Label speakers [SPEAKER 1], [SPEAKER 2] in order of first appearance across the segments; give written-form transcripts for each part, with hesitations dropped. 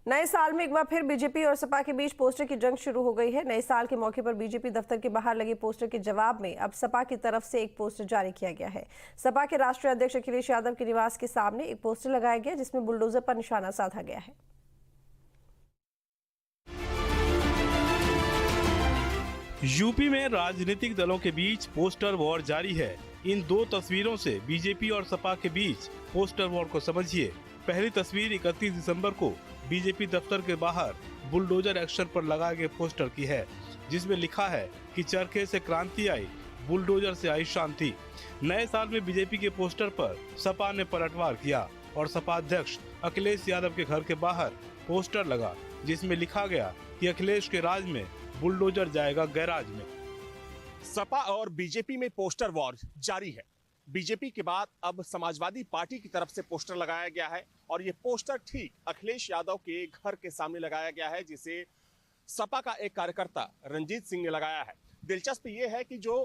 [SPEAKER 1] नए साल में एक बार फिर बीजेपी और सपा के बीच पोस्टर की जंग शुरू हो गई है। नए साल के मौके पर बीजेपी दफ्तर के बाहर लगे पोस्टर के जवाब में अब सपा की तरफ से एक पोस्टर जारी किया गया है। सपा के राष्ट्रीय अध्यक्ष अखिलेश यादव के निवास के सामने एक पोस्टर लगाया गया जिसमें बुलडोजर पर निशाना साधा गया है।
[SPEAKER 2] यूपी में राजनीतिक दलों के बीच पोस्टर वॉर जारी है। इन दो तस्वीरों से बीजेपी और सपा के बीच पोस्टर वॉर को समझिए। पहली तस्वीर 31 दिसंबर को बीजेपी दफ्तर के बाहर बुलडोजर एक्शन पर लगाए गए पोस्टर की है, जिसमें लिखा है कि चरखे से क्रांति आई, बुलडोजर से आई शांति। नए साल में बीजेपी के पोस्टर पर सपा ने पलटवार किया और सपा अध्यक्ष अखिलेश यादव के घर के बाहर पोस्टर लगा, जिसमें लिखा गया कि अखिलेश के राज में बुलडोजर जाएगा गैराज में।
[SPEAKER 3] सपा और बीजेपी में पोस्टर वॉर जारी है। बीजेपी के बाद अब समाजवादी पार्टी की तरफ से पोस्टर लगाया गया है और ये पोस्टर ठीक अखिलेश यादव के घर के सामने लगाया गया है, जिसे सपा का एक कार्यकर्ता रंजीत सिंह ने लगाया है। दिलचस्प ये है कि जो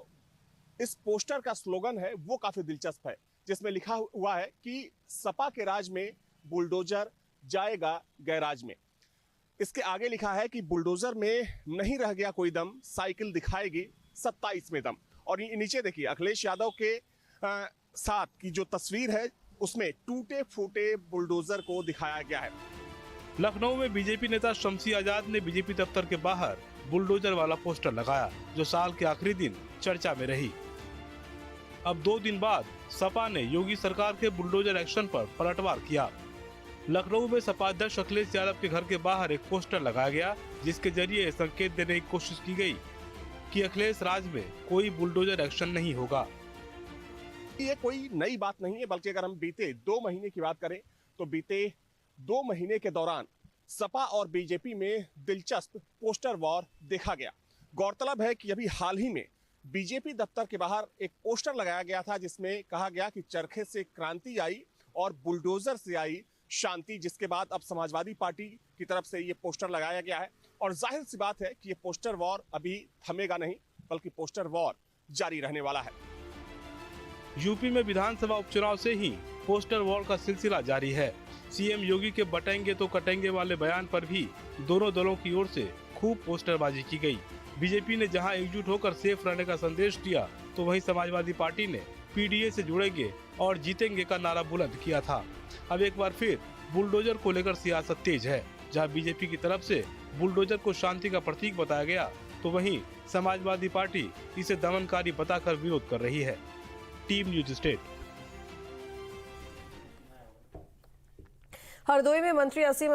[SPEAKER 3] इस पोस्टर का स्लोगन है वो काफी दिलचस्प है, जिसमें लिखा हुआ है कि सपा के राज में बुलडोजर जाएगा गैराज में। इसके आगे लिखा है कि बुलडोजर में नहीं रह गया कोई दम, साइकिल दिखाएगी 27 में दम। और नीचे देखिए अखिलेश यादव के साथ की जो तस्वीर है उसमें टूटे फूटे बुलडोजर को दिखाया गया है।
[SPEAKER 2] लखनऊ में बीजेपी नेता शमसी आजाद ने बीजेपी दफ्तर के बाहर बुलडोजर वाला पोस्टर लगाया, जो साल के आखिरी दिन चर्चा में रही। अब 2 दिन बाद सपा ने योगी सरकार के बुलडोजर एक्शन पर पलटवार किया। लखनऊ में सपा अध्यक्ष अखिलेश यादव के घर के बाहर एक पोस्टर लगाया गया, जिसके जरिए संकेत देने की कोशिश की गई कि अखिलेश राज में कोई बुलडोजर एक्शन नहीं होगा।
[SPEAKER 3] ये कोई नई बात नहीं है, बल्कि अगर हम बीते 2 महीने की बात करें तो बीते 2 महीने के दौरान सपा और बीजेपी में दिलचस्प पोस्टर वॉर देखा गया। गौरतलब है कि अभी हाल ही में बीजेपी दफ्तर के बाहर एक पोस्टर लगाया गया था, जिसमें कहा गया कि चरखे से क्रांति आई और बुलडोजर से आई शांति, जिसके बाद अब समाजवादी पार्टी की तरफ से ये पोस्टर लगाया गया है। और जाहिर सी बात है कि ये पोस्टर वॉर अभी थमेगा नहीं, बल्कि पोस्टर वॉर जारी रहने वाला है।
[SPEAKER 2] यूपी में विधानसभा उपचुनाव से ही पोस्टर वॉर का सिलसिला जारी है। सीएम योगी के बटेंगे तो कटेंगे वाले बयान पर भी दोनों दलों की ओर से खूब पोस्टरबाजी की गई। बीजेपी ने जहां एकजुट होकर सेफ रहने का संदेश दिया, तो वहीं समाजवादी पार्टी ने पीडीए से जुड़ेंगे और जीतेंगे का नारा बुलंद किया था। अब एक बार फिर बुलडोजर को लेकर सियासत तेज है। जहां बीजेपी की तरफ से बुलडोजर को शांति का प्रतीक बताया गया, तो वहीं समाजवादी पार्टी इसे दमनकारी बताकर विरोध कर रही है। Team news state.
[SPEAKER 1] हरदोई में मंत्री असीम